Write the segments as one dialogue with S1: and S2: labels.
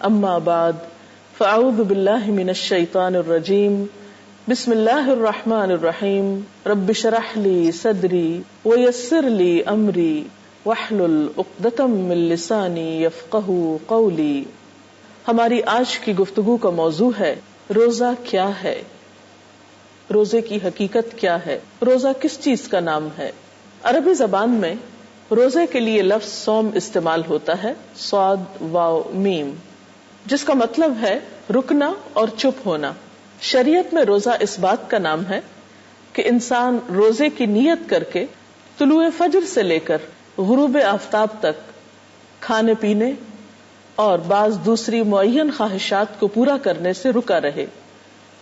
S1: اما بعد فاعوذ باللہ من الشیطان الرجیم بسم اللہ الرحمن الرحیم رب اشرح لی صدری ویسر لی امری واحلل عقدۃ من لسانی یفقہوا قولی۔ ہماری آج کی گفتگو کا موضوع ہے روزہ کیا ہے، روزے کی حقیقت کیا ہے، روزہ کس چیز کا نام ہے۔ عربی زبان میں روزے کے لیے لفظ صوم استعمال ہوتا ہے، صاد واو میم، جس کا مطلب ہے رکنا اور چپ ہونا۔ شریعت میں روزہ اس بات کا نام ہے کہ انسان روزے کی نیت کر کے طلوع فجر سے لے کر غروب آفتاب تک کھانے پینے اور بعض دوسری معین خواہشات کو پورا کرنے سے رکا رہے،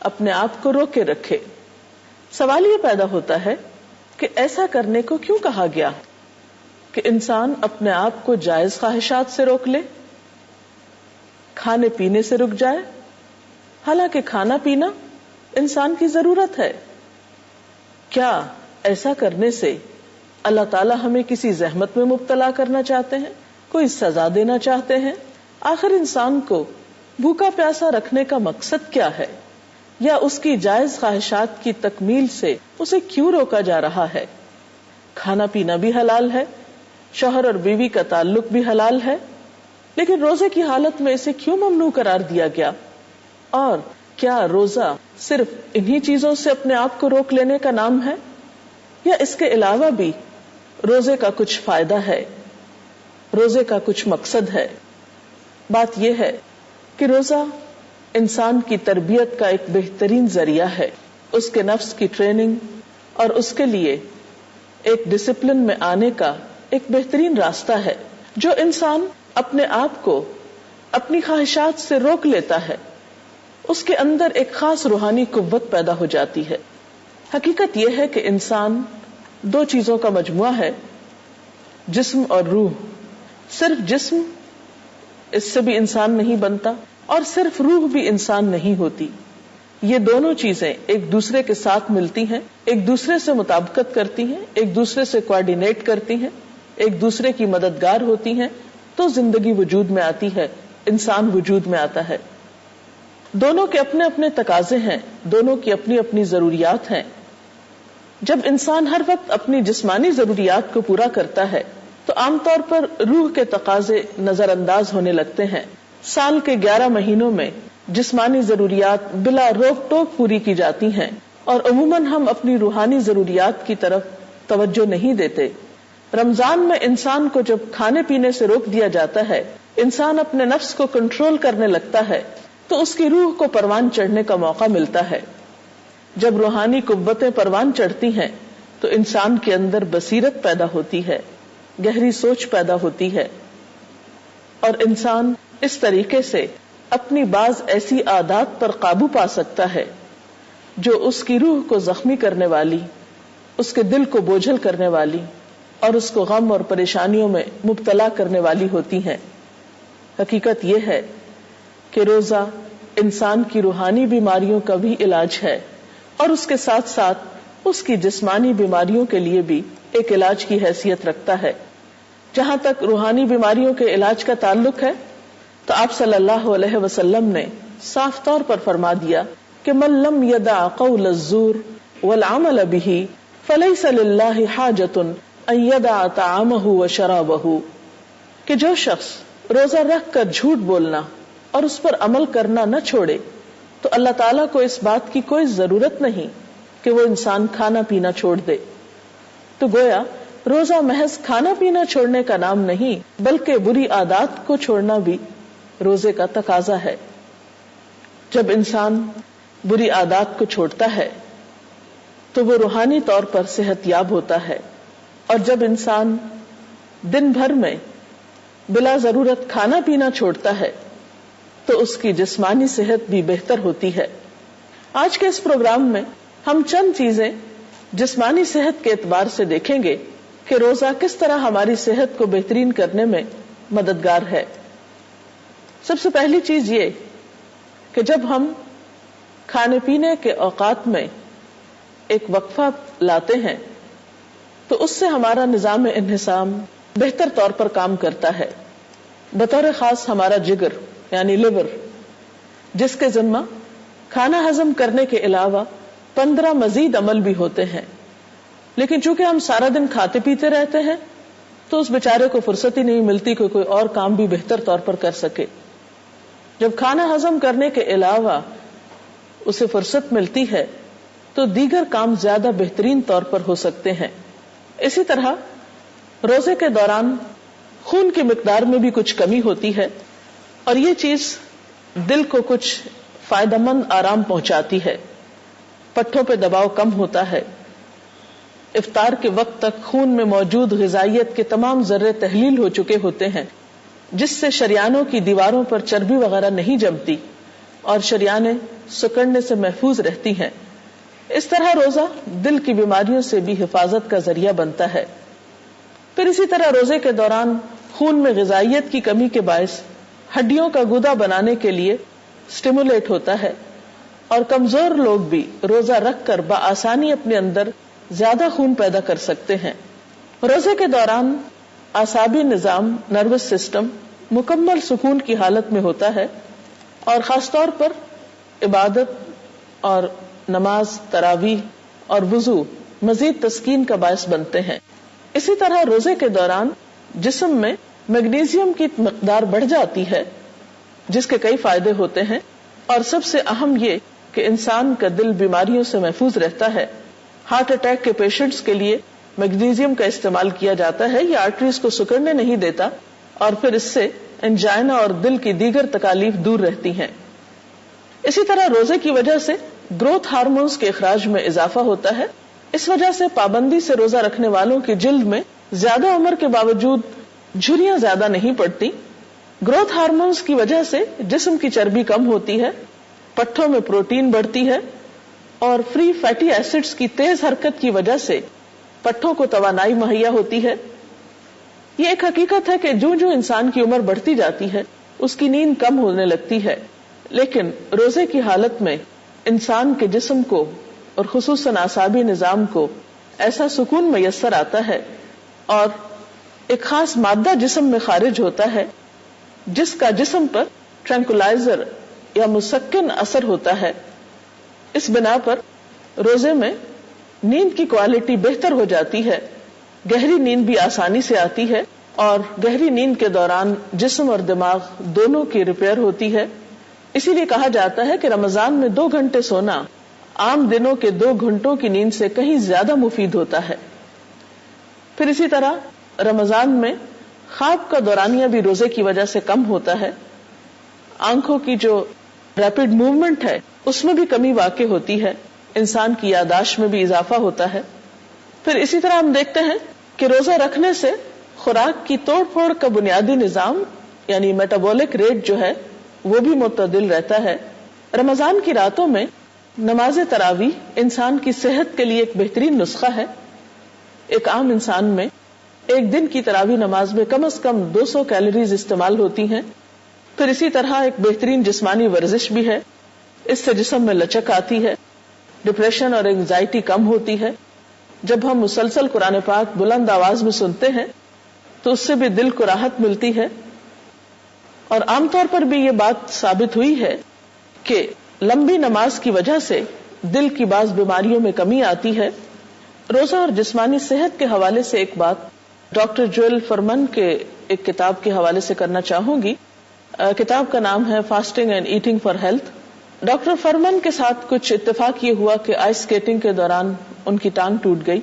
S1: اپنے آپ کو روکے رکھے۔ سوال یہ پیدا ہوتا ہے کہ ایسا کرنے کو کیوں کہا گیا کہ انسان اپنے آپ کو جائز خواہشات سے روک لے، کھانے پینے سے رک جائے، حالانکہ کھانا پینا انسان کی ضرورت ہے۔ کیا ایسا کرنے سے اللہ تعالی ہمیں کسی زحمت میں مبتلا کرنا چاہتے ہیں، کوئی سزا دینا چاہتے ہیں؟ آخر انسان کو بھوکا پیاسا رکھنے کا مقصد کیا ہے، یا اس کی جائز خواہشات کی تکمیل سے اسے کیوں روکا جا رہا ہے؟ کھانا پینا بھی حلال ہے، شوہر اور بیوی کا تعلق بھی حلال ہے، لیکن روزے کی حالت میں اسے کیوں ممنوع قرار دیا گیا؟ اور کیا روزہ صرف انہی چیزوں سے اپنے آپ کو روک لینے کا نام ہے، یا اس کے علاوہ بھی روزے کا کچھ فائدہ ہے، روزے کا کچھ مقصد ہے؟ بات یہ ہے کہ روزہ انسان کی تربیت کا ایک بہترین ذریعہ ہے، اس کے نفس کی ٹریننگ اور اس کے لیے ایک ڈسپلن میں آنے کا ایک بہترین راستہ ہے۔ جو انسان اپنے آپ کو اپنی خواہشات سے روک لیتا ہے، اس کے اندر ایک خاص روحانی قوت پیدا ہو جاتی ہے۔ حقیقت یہ ہے کہ انسان دو چیزوں کا مجموعہ ہے، جسم اور روح۔ صرف جسم اس سے بھی انسان نہیں بنتا، اور صرف روح بھی انسان نہیں ہوتی۔ یہ دونوں چیزیں ایک دوسرے کے ساتھ ملتی ہیں، ایک دوسرے سے مطابقت کرتی ہیں، ایک دوسرے سے کوآرڈینیٹ کرتی ہیں، ایک دوسرے کی مددگار ہوتی ہیں، تو زندگی وجود میں آتی ہے، انسان وجود میں آتا ہے۔ دونوں کے اپنے اپنے تقاضے ہیں، دونوں کی اپنی اپنی ضروریات ہیں۔ جب انسان ہر وقت اپنی جسمانی ضروریات کو پورا کرتا ہے تو عام طور پر روح کے تقاضے نظر انداز ہونے لگتے ہیں۔ سال کے 11 مہینوں میں جسمانی ضروریات بلا روک ٹوک پوری کی جاتی ہیں، اور عموماً ہم اپنی روحانی ضروریات کی طرف توجہ نہیں دیتے۔ رمضان میں انسان کو جب کھانے پینے سے روک دیا جاتا ہے، انسان اپنے نفس کو کنٹرول کرنے لگتا ہے، تو اس کی روح کو پروان چڑھنے کا موقع ملتا ہے۔ جب روحانی قوتیں پروان چڑھتی ہیں تو انسان کے اندر بصیرت پیدا ہوتی ہے، گہری سوچ پیدا ہوتی ہے، اور انسان اس طریقے سے اپنی بعض ایسی عادات پر قابو پا سکتا ہے جو اس کی روح کو زخمی کرنے والی، اس کے دل کو بوجھل کرنے والی اور اس کو غم اور پریشانیوں میں مبتلا کرنے والی ہوتی ہیں۔ حقیقت یہ ہے کہ روزہ انسان کی روحانی بیماریوں کا بھی علاج ہے، اور اس کے ساتھ ساتھ اس کی جسمانی بیماریوں کے لیے بھی ایک علاج کی حیثیت رکھتا ہے۔ جہاں تک روحانی بیماریوں کے علاج کا تعلق ہے تو آپ صلی اللہ علیہ وسلم نے صاف طور پر فرما دیا کہ من لم یدع قول الزور والعمل به فلیس للہ حاجۃ ان یدع طعامہ وشرابہ، کہ جو شخص روزہ رکھ کر جھوٹ بولنا اور اس پر عمل کرنا نہ چھوڑے تو اللہ تعالیٰ کو اس بات کی کوئی ضرورت نہیں کہ وہ انسان کھانا پینا چھوڑ دے۔ تو گویا روزہ محض کھانا پینا چھوڑنے کا نام نہیں، بلکہ بری عادات کو چھوڑنا بھی روزے کا تقاضا ہے۔ جب انسان بری عادات کو چھوڑتا ہے تو وہ روحانی طور پر صحت یاب ہوتا ہے، اور جب انسان دن بھر میں بلا ضرورت کھانا پینا چھوڑتا ہے تو اس کی جسمانی صحت بھی بہتر ہوتی ہے۔ آج کے اس پروگرام میں ہم چند چیزیں جسمانی صحت کے اعتبار سے دیکھیں گے کہ روزہ کس طرح ہماری صحت کو بہترین کرنے میں مددگار ہے۔ سب سے پہلی چیز یہ کہ جب ہم کھانے پینے کے اوقات میں ایک وقفہ لاتے ہیں تو اس سے ہمارا نظام انہضام بہتر طور پر کام کرتا ہے۔ بطور خاص ہمارا جگر یعنی لیور، جس کے ذمہ کھانا ہضم کرنے کے علاوہ 15 مزید عمل بھی ہوتے ہیں، لیکن چونکہ ہم سارا دن کھاتے پیتے رہتے ہیں تو اس بیچارے کو فرصت ہی نہیں ملتی کہ کوئی اور کام بھی بہتر طور پر کر سکے. جب کھانا ہضم کرنے کے علاوہ اسے فرصت ملتی ہے تو دیگر کام زیادہ بہترین طور پر ہو سکتے ہیں. اسی طرح روزے کے دوران خون کی مقدار میں بھی کچھ کمی ہوتی ہے اور یہ چیز دل کو کچھ فائدہ مند آرام پہنچاتی ہے. پٹھوں پہ دباؤ کم ہوتا ہے. افطار کے وقت تک خون میں موجود غذائیت کے تمام ذرے تحلیل ہو چکے ہوتے ہیں، جس سے شریانوں کی دیواروں پر چربی وغیرہ نہیں جمتی اور شریانیں سکڑنے سے محفوظ رہتی ہیں. اس طرح روزہ دل کی بیماریوں سے بھی حفاظت کا ذریعہ بنتا ہے. پھر اسی طرح روزے کے دوران خون میں غذائیت کی کمی کے باعث ہڈیوں کا گودا بنانے کے لیے سٹیمولیٹ ہوتا ہے اور کمزور لوگ بھی روزہ رکھ کر بآسانی اپنے اندر زیادہ خون پیدا کر سکتے ہیں. روزے کے دوران اعصابی نظام، نروس سسٹم مکمل سکون کی حالت میں ہوتا ہے اور خاص طور پر عبادت اور نماز، تراویح اور وضو مزید تسکین کا باعث بنتے ہیں. اسی طرح روزے کے دوران جسم میں میگنیزیم کی مقدار بڑھ جاتی ہے، جس کے کئی فائدے ہوتے ہیں اور سب سے اہم یہ کہ انسان کا دل بیماریوں سے محفوظ رہتا ہے. ہارٹ اٹیک کے پیشنٹس کے لیے میگنیزیم کا استعمال کیا جاتا ہے. یہ آرٹریز کو سکڑنے نہیں دیتا اور پھر اس سے انجائنا اور دل کی دیگر تکالیف دور رہتی ہیں. اسی طرح روزے کی وجہ سے گروتھ ہارمونز کے اخراج میں اضافہ ہوتا ہے. اس وجہ سے پابندی سے روزہ رکھنے والوں کی جلد میں زیادہ عمر کے باوجود جھریاں زیادہ نہیں پڑتی. گروتھ ہارمونز کی وجہ سے جسم کی چربی کم ہوتی ہے، پٹھوں میں پروٹین بڑھتی ہے اور فری فیٹی ایسڈز کی تیز حرکت کی وجہ سے پٹھوں کو توانائی مہیا ہوتی ہے. یہ ایک حقیقت ہے کہ جو انسان کی عمر بڑھتی جاتی ہے اس کی نیند کم ہونے لگتی ہے، لیکن روزے کی حالت میں انسان کے جسم کو اور خصوصاً اعصابی نظام کو ایسا سکون میسر آتا ہے اور ایک خاص مادہ جسم میں خارج ہوتا ہے جس کا جسم پر ٹرینکولائزر یا مسکن اثر ہوتا ہے. اس بنا پر روزے میں نیند کی کوالٹی بہتر ہو جاتی ہے، گہری نیند بھی آسانی سے آتی ہے اور گہری نیند کے دوران جسم اور دماغ دونوں کی ریپیئر ہوتی ہے. اسی لیے کہا جاتا ہے کہ رمضان میں 2 گھنٹے سونا عام دنوں کے 2 گھنٹوں کی نیند سے کہیں زیادہ مفید ہوتا ہے. پھر اسی طرح رمضان میں خواب کا دورانیہ بھی روزے کی وجہ سے کم ہوتا ہے. آنکھوں کی جو ریپڈ موومنٹ ہے اس میں بھی کمی واقع ہوتی ہے. انسان کی یادداشت میں بھی اضافہ ہوتا ہے. پھر اسی طرح ہم دیکھتے ہیں کہ روزہ رکھنے سے خوراک کی توڑ پھوڑ کا بنیادی نظام یعنی میٹابولک ریٹ جو ہے وہ بھی معتدل رہتا ہے. رمضان کی راتوں میں نماز تراویح انسان کی صحت کے لیے ایک بہترین نسخہ ہے. ایک عام انسان میں ایک دن کی تراویح نماز میں کم از کم 200 کیلوریز استعمال ہوتی ہیں. پھر اسی طرح ایک بہترین جسمانی ورزش بھی ہے. اس سے جسم میں لچک آتی ہے، ڈپریشن اور انگزائٹی کم ہوتی ہے. جب ہم مسلسل قرآن پاک بلند آواز میں سنتے ہیں تو اس سے بھی دل کو راحت ملتی ہے. اور عام طور پر بھی یہ بات ثابت ہوئی ہے کہ لمبی نماز کی وجہ سے دل کی بعض بیماریوں میں کمی آتی ہے. روزہ اور جسمانی صحت کے حوالے سے ایک بات ڈاکٹر جوئل فرمن کے ایک کتاب کے حوالے سے کرنا چاہوں گی. کتاب کا نام ہے fasting and eating for health. Doctor Fuhrman کے ساتھ کچھ اتفاق یہ ہوا کہ آئس اسکیٹنگ کے دوران ان کی ٹانگ ٹوٹ گئی.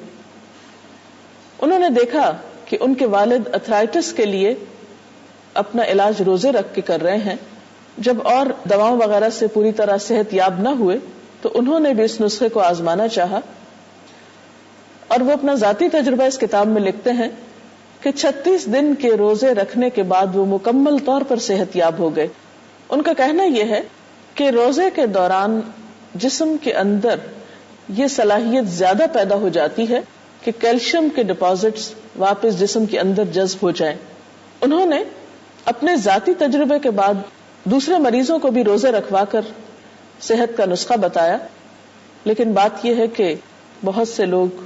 S1: انہوں نے دیکھا کہ ان کے والد ارتھرائٹس کے لیے اپنا علاج روزے رکھ کے کر رہے ہیں. جب اور دواؤں وغیرہ سے پوری طرح صحت یاب نہ ہوئے تو انہوں نے بھی اس نسخے کو آزمانا چاہا اور وہ اپنا ذاتی تجربہ اس کتاب میں لکھتے ہیں کہ 36 دن کے روزے رکھنے کے بعد وہ مکمل طور پر صحت یاب ہو گئے. ان کا کہنا یہ ہے کہ روزے کے دوران جسم کے اندر یہ صلاحیت زیادہ پیدا ہو جاتی ہے کہ کیلشیم کے ڈپازٹس واپس جسم کے اندر جذب ہو جائیں. انہوں نے اپنے ذاتی تجربے کے بعد دوسرے مریضوں کو بھی روزے رکھوا کر صحت کا نسخہ بتایا. لیکن بات یہ ہے کہ بہت سے لوگ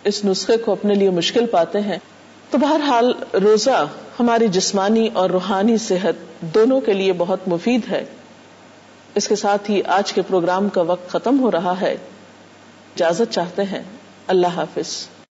S1: اس نسخے کو اپنے لیے مشکل پاتے ہیں. تو بہرحال روزہ ہماری جسمانی اور روحانی صحت دونوں کے لیے بہت مفید ہے. اس کے ساتھ ہی آج کے پروگرام کا وقت ختم ہو رہا ہے. اجازت چاہتے ہیں. اللہ حافظ.